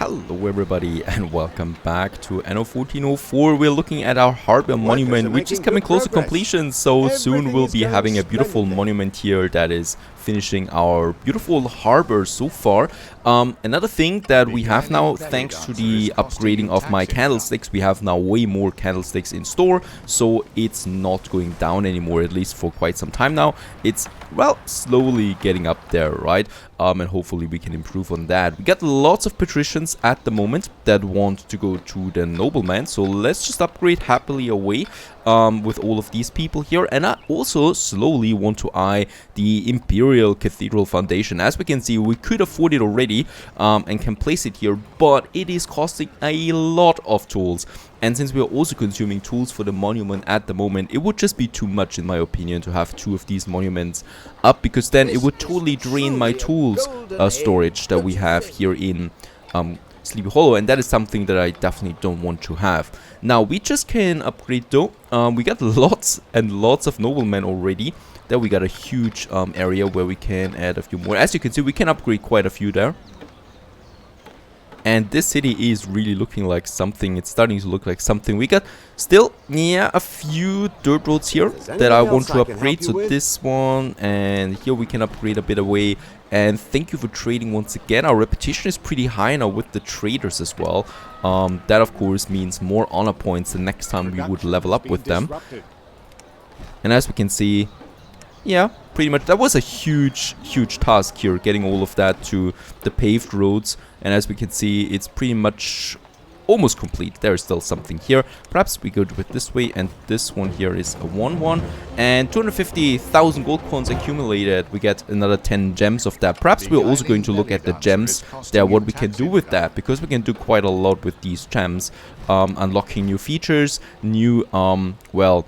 Hello everybody and welcome back to Anno 1404. We're looking at our HARBOUR monument, which is coming close to completion, so soon we'll be having a beautiful monument here that is finishing our beautiful harbor so far. Another thing that we have now, thanks to the upgrading of my candlesticks, we have now way more candlesticks in store, so it's not going down anymore, at least for quite some time now. It's, well, slowly getting up there, right? And hopefully we can improve on that. We got lots of patricians at the moment that want to go to the nobleman, so let's just upgrade happily away with all of these people here. And I also slowly want to eye the Imperial Cathedral foundation. As we can see, we could afford it already and can place it here, but it is costing a lot of tools. And since we are also consuming tools for the monument at the moment, it would just be too much, in my opinion, to have two of these monuments up, because then it would totally drain my tools storage that we have here in Sleepy Hollow, and that is something that I definitely don't want to have. Now, we just can upgrade though. We got lots and lots of noblemen already. There we got a huge area where we can add a few more. As you can see, we can upgrade quite a few there. And this city is really looking like something. It's starting to look like something. We got still, yeah, a few dirt roads here that I want to upgrade. So this one, and here we can upgrade a bit away. And thank you for trading once again. Our reputation is pretty high now with the traders as well. That of course means more honor points the next time we would level up with them. And as we can see, yeah, pretty much that was a huge task here, getting all of that to the paved roads. And as we can see, it's pretty much almost complete. There is still something here. Perhaps we go with this way, and this one here is a 1-1. And 250,000 gold coins accumulated. We get another 10 gems of that. Perhaps we're also going to look at the gems there, what we can do with that, because we can do quite a lot with these gems. Unlocking new features, new, well,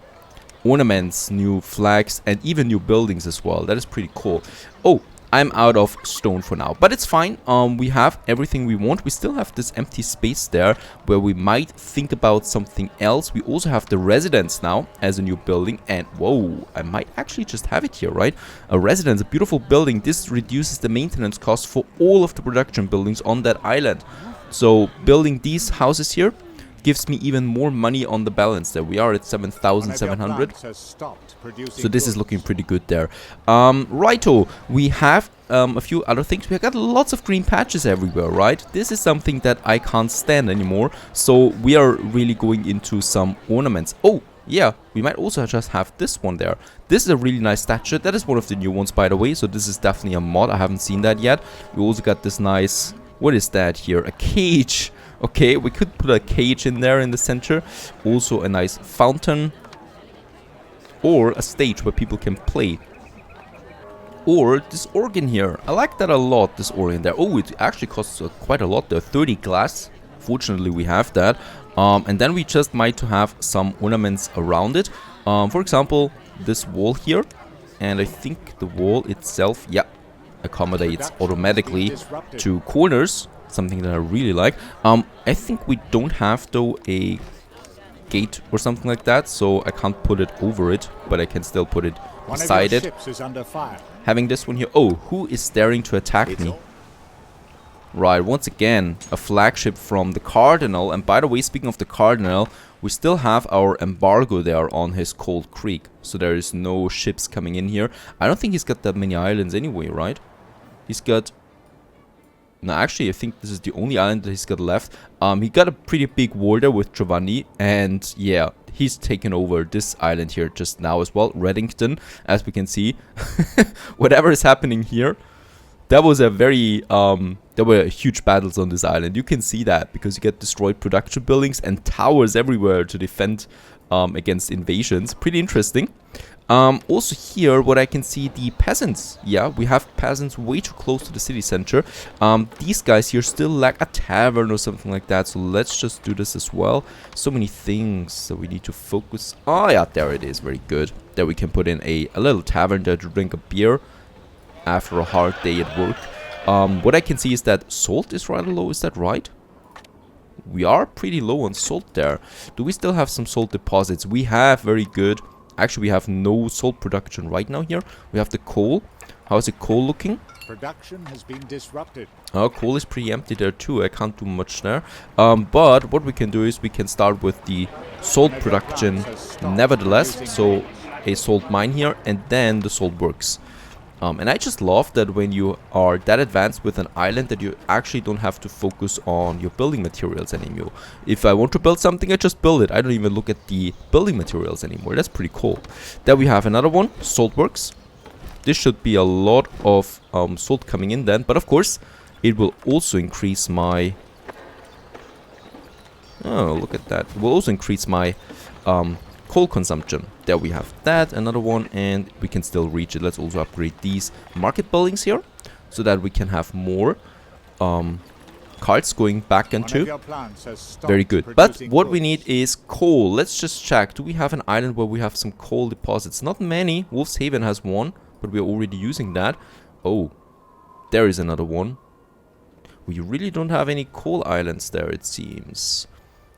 ornaments, new flags, and even new buildings as well. That is pretty cool. Oh, I'm out of stone for now, but it's fine. We have everything we want. We still have this empty space there where we might think about something else. We also have the residence now as a new building, and whoa, I might actually just have it here, right? A residence, a beautiful building. This reduces the maintenance cost for all of the production buildings on that island. So building these houses here gives me even more money on the balance there. We are at 7,700. So this is looking pretty good there. Righto, we have a few other things. We got lots of green patches everywhere, right? This is something that I can't stand anymore. So we are really going into some ornaments. Oh, yeah, we might also just have this one there. This is a really nice statue. That is one of the new ones, by the way. So this is definitely a mod. I haven't seen that yet. We also got this nice... What is that here? A cage. Okay, we could put a cage in there in the center. Also a nice fountain. Or a stage where people can play. Or this organ here. I like that a lot, this organ there. Oh, it actually costs quite a lot there. 30 glass. Fortunately, we have that. And then we just might have some ornaments around it. For example, this wall here. And I think the wall itself, yeah, accommodates automatically to corners. Something that I really like. I think we don't have though a gate or something like that, so I can't put it over it, but I can still put it beside it. Having this one here. Oh, who is daring to attack me? Right, once again, a flagship from the Cardinal. And by the way, speaking of the Cardinal, we still have our embargo there on his Cold Creek, so there is no ships coming in here. I don't think he's got that many islands anyway, right? He's got... No, actually, I think this is the only island that he's got left. He got a pretty big war there with Giovanni, and yeah, he's taken over this island here just now as well. Reddington, as we can see. Whatever is happening here, that was a very, there were huge battles on this island. You can see that because you get destroyed production buildings and towers everywhere to defend against invasions. Pretty interesting. Also here, what I can see, the peasants. Yeah, we have peasants way too close to the city center. These guys here still lack a tavern or something like that. So let's just do this as well. So many things that we need to focus. Oh yeah, there it is. Very good. There we can put in a little tavern there to drink a beer after a hard day at work. What I can see is that salt is rather low. Is that right? We are pretty low on salt there. Do we still have some salt deposits? We have. Very good. Actually, we have no salt production right now here. We have the coal. How is the coal looking? Production has been disrupted. Our coal is pretty empty there too. I can't do much there. But what we can do is we can start with the salt production nevertheless. So a salt mine here and then the salt works. And I just love that when you are that advanced with an island that you actually don't have to focus on your building materials anymore. If I want to build something, I just build it. I don't even look at the building materials anymore. That's pretty cool. Then we have another one, salt works. This should be a lot of salt coming in then. But of course, it will also increase my... Oh, look at that. It will also increase my coal consumption. There we have that, another one, and we can still reach it. Let's also upgrade these market buildings here, so that we can have more carts going back into. Very good. But what we need is coal. Let's just check. Do we have an island where we have some coal deposits? Not many. Wolf's Haven has one, but we're already using that. Oh, there is another one. We really don't have any coal islands there, it seems.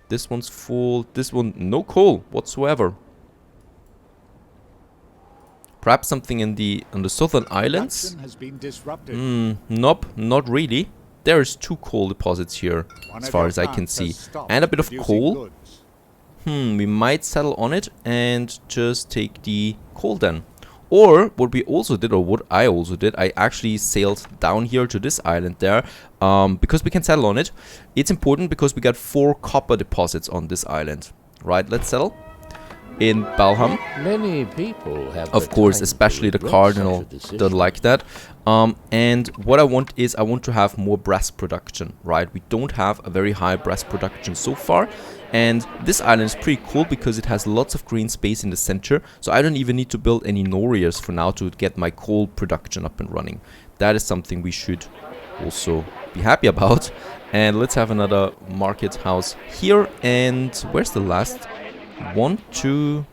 This one's full. This one, no coal whatsoever. Perhaps something in the on the southern islands. Nope, not really. There's 2 coal deposits here, as far as I can see, and a bit of coal. We might settle on it and just take the coal then. Or what we also did, or what I also did, I actually sailed down here to this island there, because we can settle on it. It's important because we got 4 copper deposits on this island. Right, let's settle in Balham. Many people have, of course, especially the Cardinal don't like that. And what I want is I want to have more brass production, right? We don't have a very high brass production so far. And this island is pretty cool because it has lots of green space in the center. So I don't even need to build any Nivarias for now to get my coal production up and running. That is something we should also be happy about. And let's have another market house here. And where's the last? 1, 2...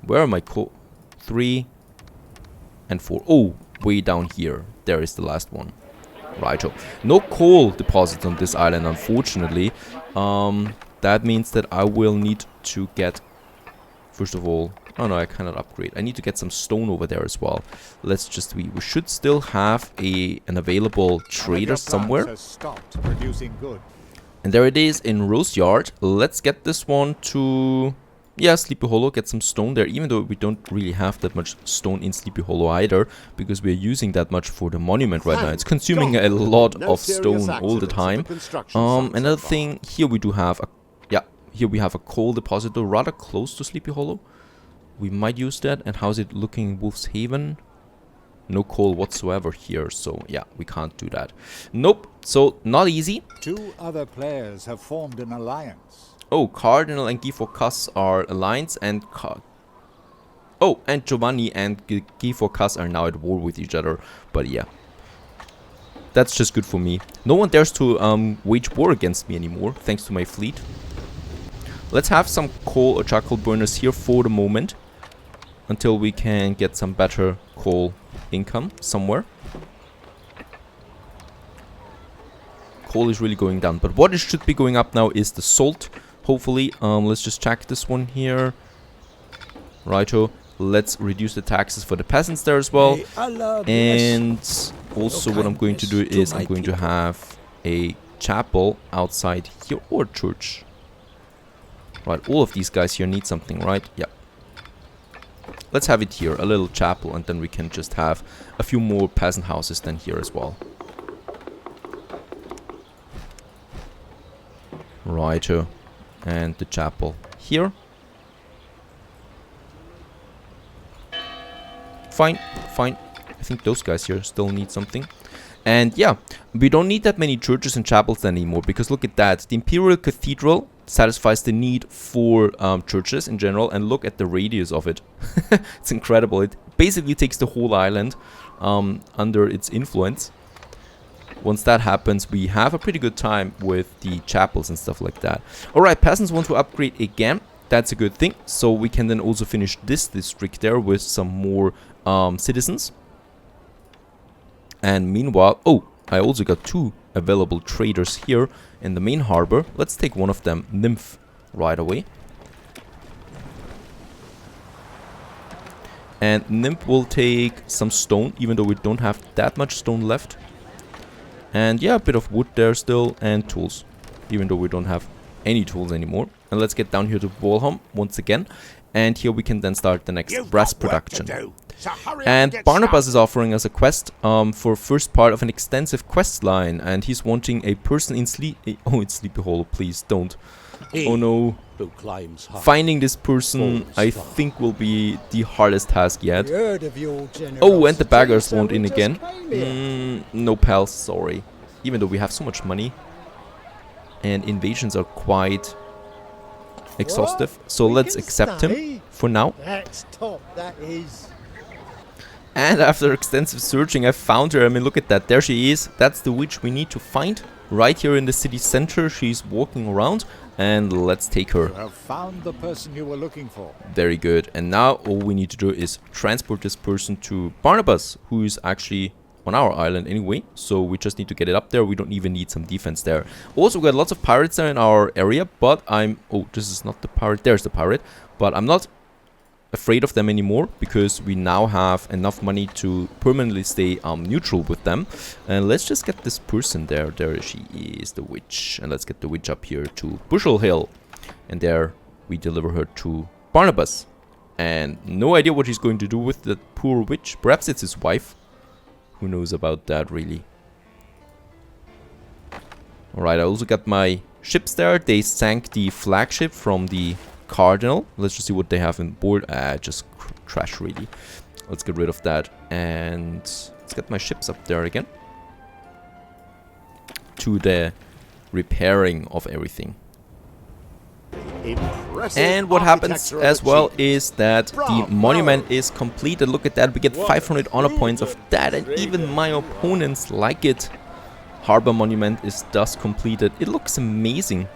Where are my coal? 3 and 4. Oh, way down here. There is the last one. Righto. No coal deposits on this island, unfortunately. That means that I will need to get... First of all... Oh no, I cannot upgrade. I need to get some stone over there as well. Let's just... We should still have an available trader somewhere. And there it is in Rose Yard. Let's get this one to... Yeah, Sleepy Hollow, get some stone there, even though we don't really have that much stone in Sleepy Hollow either, because we're using that much for the monument right now. It's consuming a lot of stone all the time. Another thing, here we do have a... Yeah, here we have a coal deposit, though, rather close to Sleepy Hollow. We might use that. And how's it looking in Wolf's Haven? No coal whatsoever here, so yeah, we can't do that. Nope, so not easy. 2 other players have formed an alliance. Oh, Cardinal and Guy Fawcett are alliance, and and Giovanni and Guy Fawcett are now at war with each other. But yeah, that's just good for me. No one dares to wage war against me anymore, thanks to my fleet. Let's have some coal or charcoal burners here for the moment, until we can get some better coal income somewhere. Coal is really going down, but what should be going up now is the salt. Hopefully, let's just check this one here. Righto, let's reduce the taxes for the peasants there as well. And also what I'm going to do is I'm going to have a chapel outside here, or church. Right, all of these guys here need something, right? Yeah. Let's have it here, a little chapel, and then we can just have a few more peasant houses then here as well. Righto. And the chapel here. Fine, fine. I think those guys here still need something. And yeah, we don't need that many churches and chapels anymore, because look at that. The Imperial Cathedral satisfies the need for churches in general, and look at the radius of it. It's incredible. It basically takes the whole island under its influence. Once that happens, we have a pretty good time with the chapels and stuff like that. Alright, peasants want to upgrade again. That's a good thing. So we can then also finish this district there with some more citizens. And meanwhile... Oh, I also got 2 available traders here in the main harbor. Let's take one of them, Nymph, right away. And Nymph will take some stone, even though we don't have that much stone left. And yeah, a bit of wood there still, and tools, even though we don't have any tools anymore. And let's get down here to Valhalla once again. And here we can then start the next brass production. And Barnabas is offering us a quest for first part of an extensive quest line. And he's wanting a person in Sleepy Hollow. Please don't. Oh no. Finding this person, I think, will be the hardest task yet. Oh, and the beggars want in again. No pals, sorry. Even though we have so much money. And invasions are quite exhaustive. So let's accept him for now. That's top, that is. And after extensive searching, I found her. I mean, look at that. There she is. That's the witch we need to find. Right here in the city center. She's walking around. And let's take her. You have found the person you were looking for. Very good. And now all we need to do is transport this person to Barnabas, who is actually on our island anyway. So we just need to get it up there. We don't even need some defense there. Also, we got lots of pirates there in our area. But oh, this is not the pirate. There's the pirate. But I'm not afraid of them anymore, because we now have enough money to permanently stay neutral with them. And let's just get this person there. There she is, the witch. And let's get the witch up here to Bushel Hill. And there we deliver her to Barnabas. And no idea what he's going to do with the poor witch. Perhaps it's his wife. Who knows about that, really. Alright, I also got my ships there. They sank the flagship from the Cardinal. Let's just see what they have on board. Just trash, really. Let's get rid of that. And let's get my ships up there again. To the repairing of everything. And what happens as well is that the monument is completed. Look at that. We get 500 honor points of that. And even my opponents like it. Harbor monument is thus completed. It looks amazing.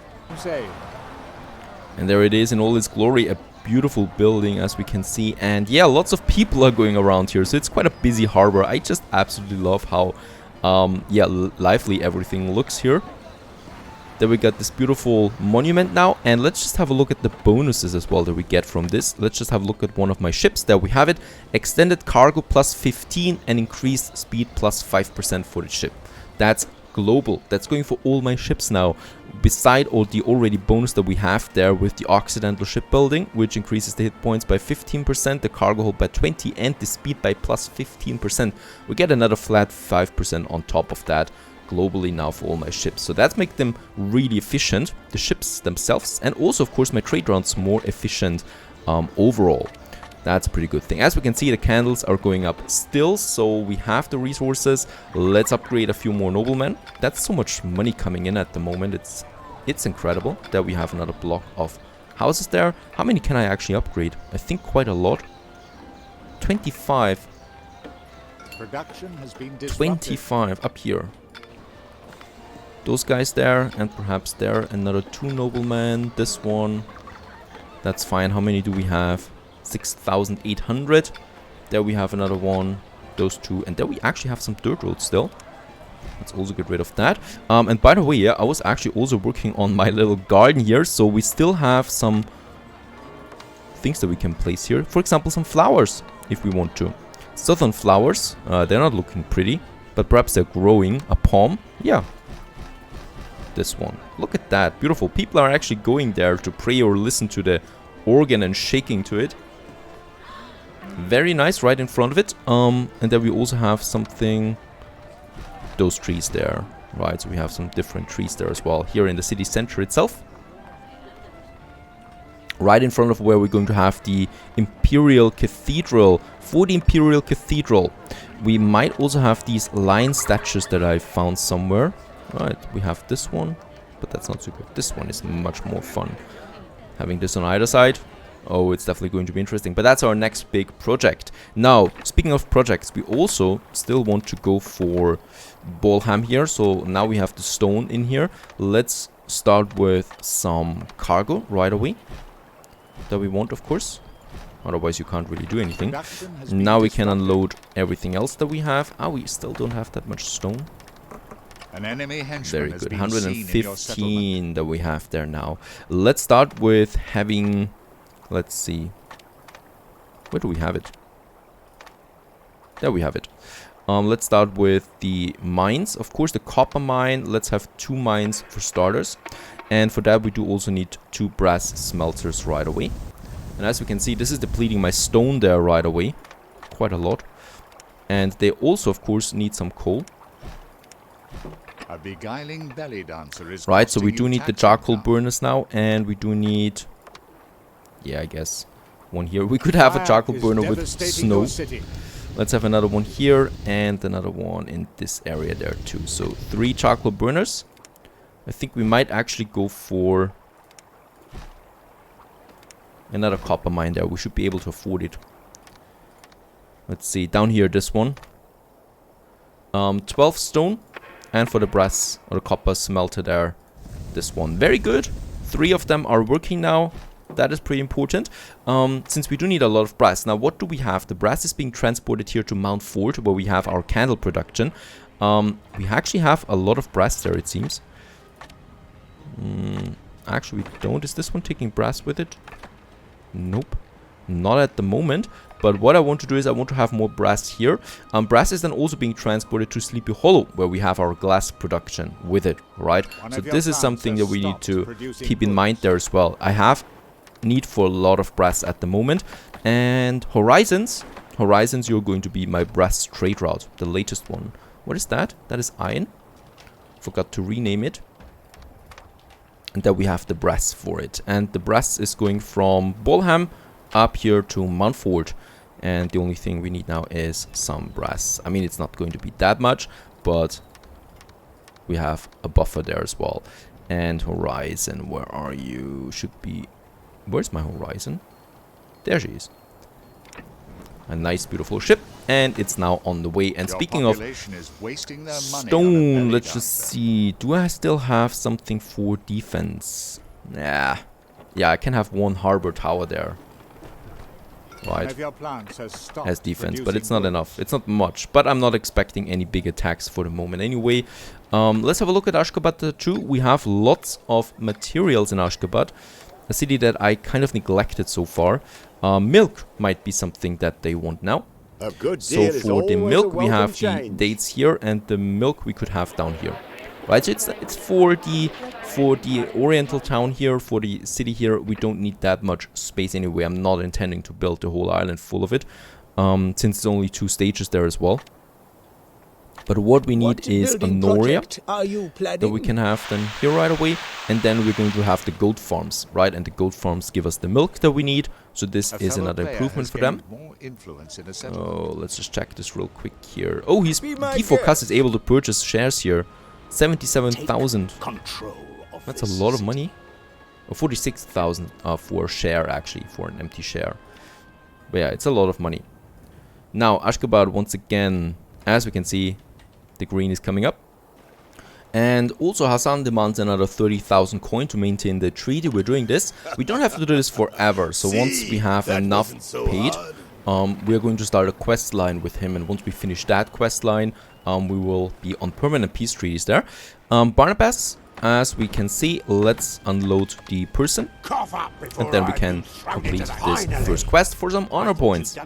And there it is in all its glory, a beautiful building, as we can see. And yeah, lots of people are going around here, so it's quite a busy harbor. I just absolutely love how yeah, lively everything looks here. Then we got this beautiful monument now, and let's just have a look at the bonuses as well that we get from this. Let's just have a look at one of my ships. There we have it. Extended cargo plus 15 and increased speed plus 5% for the ship. That's global. That's going for all my ships now. Beside all the already bonus that we have there with the Occidental shipbuilding, which increases the hit points by 15%, the cargo hold by 20%, and the speed by plus 15%. We get another flat 5% on top of that globally now for all my ships. So that makes them really efficient, the ships themselves, and also of course my trade routes more efficient overall. That's a pretty good thing. As we can see, the candles are going up still, so we have the resources. Let's upgrade a few more noblemen. That's so much money coming in at the moment. It's incredible that we have another block of houses there. How many can I actually upgrade? I think quite a lot. 25. Production has been disrupted. 25 up here. Those guys there, and perhaps there another 2 noblemen. This one. That's fine. How many do we have? 6,800. There we have another one. Those 2. And there we actually have some dirt roads still. Let's also get rid of that. And by the way, yeah, I was actually also working on my little garden here. So we still have some things that we can place here. For example, some flowers, if we want to. Southern flowers. They're not looking pretty, but perhaps they're growing. A palm. Yeah. This one. Look at that. Beautiful. People are actually going there to pray or listen to the organ and shaking to it. Very nice, right in front of it. And then we also have something, those trees there, right? So we have some different trees there as well here in the city center itself. Right in front of where we're going to have the Imperial Cathedral. For the Imperial Cathedral, we might also have these lion statues that I found somewhere. Right, we have this one, but that's not so good. This one is much more fun. Having this on either side. Oh, it's definitely going to be interesting. But that's our next big project. Now, speaking of projects, we also still want to go for Balham here. So now we have the stone in here. Let's start with some cargo right away. That we want, of course. Otherwise, you can't really do anything. Now we can unload everything else that we have. Ah, we still don't have that much stone. An enemy henchman Very has good. been 115 that we have there now. Let's start with having... Let's see. Where do we have it? There we have it. Let's start with the mines. Of course, the copper mine. Let's have 2 mines for starters. And for that, we do also need 2 brass smelters right away. And as we can see, this is depleting my stone there right away. Quite a lot. And they also, of course, need some coal. A beguiling belly dancer is Right, so we costing do you need the tax charcoal income. burners now. And we do need... yeah, I guess one here. We could have a Fire charcoal is burner with devastating snow. your city. Let's have another one here and another one in this area there too. So 3 charcoal burners. I think we might actually go for another copper mine there. We should be able to afford it. Let's see, down here, this one. 12 stone. And for the brass or the copper smelter there, this one. Very good. 3 of them are working now. That is pretty important, since we do need a lot of brass. Now, what do we have? The brass is being transported here to Mount Fort, where we have our candle production. We actually have a lot of brass there, it seems. Actually, we don't. Is this one taking brass with it? Nope. Not at the moment. But what I want to do is I want to have more brass here. Brass is then also being transported to Sleepy Hollow, where we have our glass production with it, right? So this is something that we need to keep in mind there as well. I have need for a lot of brass at the moment. And Horizons, you're going to be my brass trade route, the latest one. What is that? That is iron. Forgot to rename it. And then we have the brass for it. And the brass is going from Bolham up here to Mount Fort. And the only thing we need now is some brass. I mean, it's not going to be that much, but we have a buffer there as well. And Horizon, where are you? Should be... where's my Horizon? There she is. A nice, beautiful ship. And it's now on the way. And speaking of stone, let's just see. Do I still have something for defense? Nah. Yeah, I can have 1 harbor tower there. Right. As defense, but it's not enough. It's not much. But I'm not expecting any big attacks for the moment anyway. Let's have a look at Ashgabat too. We have lots of materials in Ashgabat. A city that I kind of neglected so far. Milk might be something that they want now. A good So deal is for the always a milk, we welcome have the change. dates here, and the milk we could have down here. Right, so it's for the oriental town here, for the city here. We don't need that much space anyway. I'm not intending to build the whole island full of it, since it's only 2 stages there as well. But what we need is a Noria that we can have then here right away. And then we're going to have the goat farms, right? And the goat farms give us the milk that we need. So this is another improvement for them. Oh, let's just check this real quick here. Oh, he's D4Cast is able to purchase shares here. 77,000. That's a lot of money. Or 46,000 for a share, actually, for an empty share. But yeah, it's a lot of money. Now, Ashgabat, once again, as we can see, the green is coming up. And also Hassan demands another 30,000 coin to maintain the treaty. We're doing this. We don't have to do this forever. So once we have enough paid, we're going to start a quest line with him. And once we finish that quest line, we will be on permanent peace treaties there. Barnabas, as we can see, let's unload the person. And then we can complete this first quest for some honor points.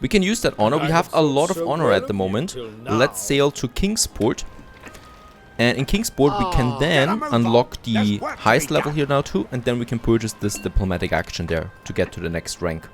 We can use that honor. We have a lot of honor at the moment. Let's sail to Kingsport. And in Kingsport, we can then unlock the highest level here now too. And then we can purchase this diplomatic action there to get to the next rank.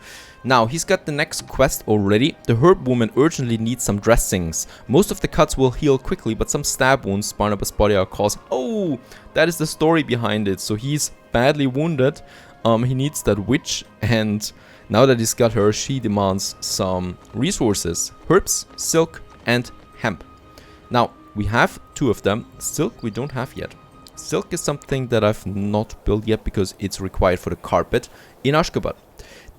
Now, he's got the next quest already. The herb woman urgently needs some dressings. Most of the cuts will heal quickly, but some stab wounds Barnabas' body are causing. Oh, that is the story behind it. So he's badly wounded. He needs that witch, and now that he's got her, she demands some resources. Herbs, silk, and hemp. Now, we have 2 of them. Silk we don't have yet. Silk is something that I've not built yet because it's required for the carpet in Ashgabat.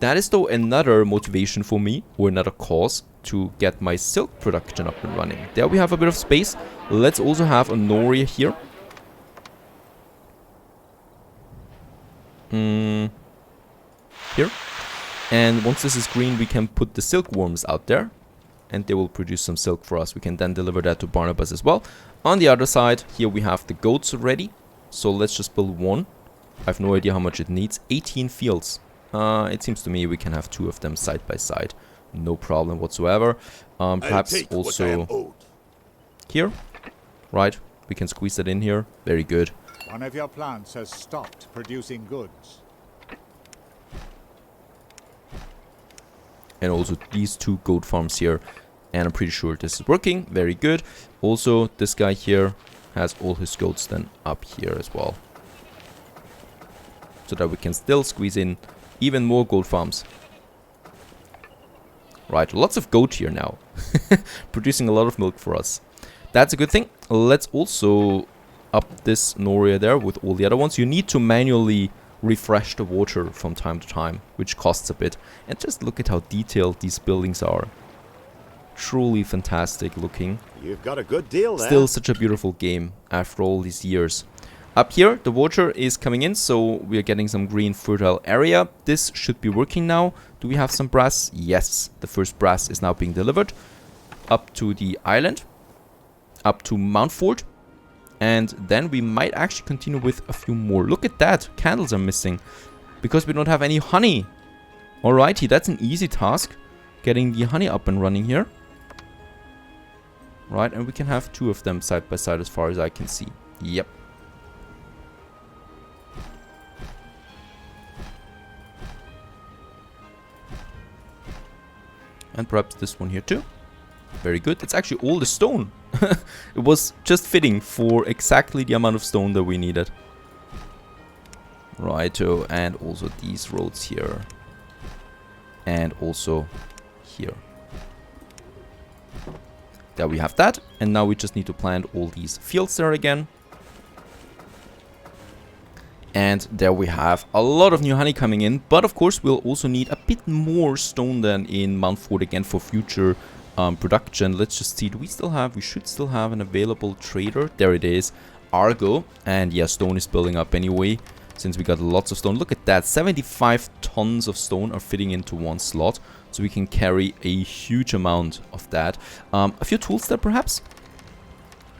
That is though another motivation for me, or another cause, to get my silk production up and running. There we have a bit of space. Let's also have a Noria here. Here. And once this is green, we can put the silkworms out there. And they will produce some silk for us. We can then deliver that to Barnabas as well. On the other side, here we have the goats already. So let's just build 1. I have no idea how much it needs. 18 fields. It seems to me we can have 2 of them side by side. No problem whatsoever. Perhaps also here. Right. We can squeeze that in here. Very good. One of your plants has stopped producing goods. And also these 2 goat farms here. And I'm pretty sure this is working. Very good. Also, this guy here has all his goats then up here as well. So that we can still squeeze in even more goat farms. Right, lots of goat here now. Producing a lot of milk for us. That's a good thing. Let's also up this Noria there with all the other ones. You need to manually refresh the water from time to time, which costs a bit. And just look at how detailed these buildings are. Truly fantastic looking. You've got a good deal there. Still such a beautiful game after all these years. Up here, the water is coming in, so we are getting some green fertile area. This should be working now. Do we have some brass? Yes, the first brass is now being delivered. Up to the island. Up to Mountford. And then we might actually continue with a few more. Look at that, candles are missing. Because we don't have any honey. Alrighty, that's an easy task. Getting the honey up and running here. Right, and we can have 2 of them side by side as far as I can see. Yep. And perhaps this one here too. Very good. It's actually all the stone. It was just fitting for exactly the amount of stone that we needed. Righto, and also these roads here. And also here. There we have that. And now we just need to plant all these fields there again. And there we have a lot of new honey coming in. But of course we'll also need a bit more stone than in Mountford again for future production. Let's just see. Do we still have? We should still have an available trader. There it is. Argo. And yeah, stone is building up anyway. Since we got lots of stone. Look at that. 75 tons of stone are fitting into one slot. So we can carry a huge amount of that. A few tools there perhaps.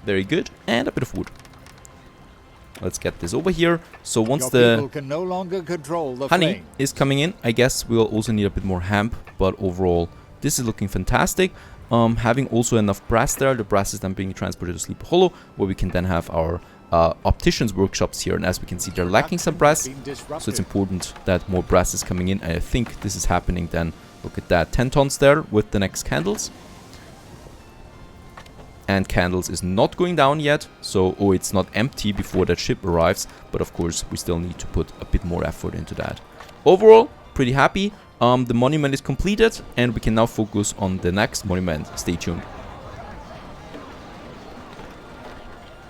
Very good. And a bit of wood. Let's get this over here. So once the can no longer control the honey flame. is coming in, I guess we'll also need a bit more hemp. But overall, this is looking fantastic. Having also enough brass there. The brass is then being transported to Sleepy Hollow, where we can then have our opticians workshops here. And as we can see, they're lacking some brass. So it's important that more brass is coming in. And I think this is happening then. Look at that. 10 tons there with the next candles. And candles is not going down yet. So, oh, it's not empty before that ship arrives. But of course, we still need to put a bit more effort into that. Overall, pretty happy. The monument is completed. And we can now focus on the next monument. Stay tuned.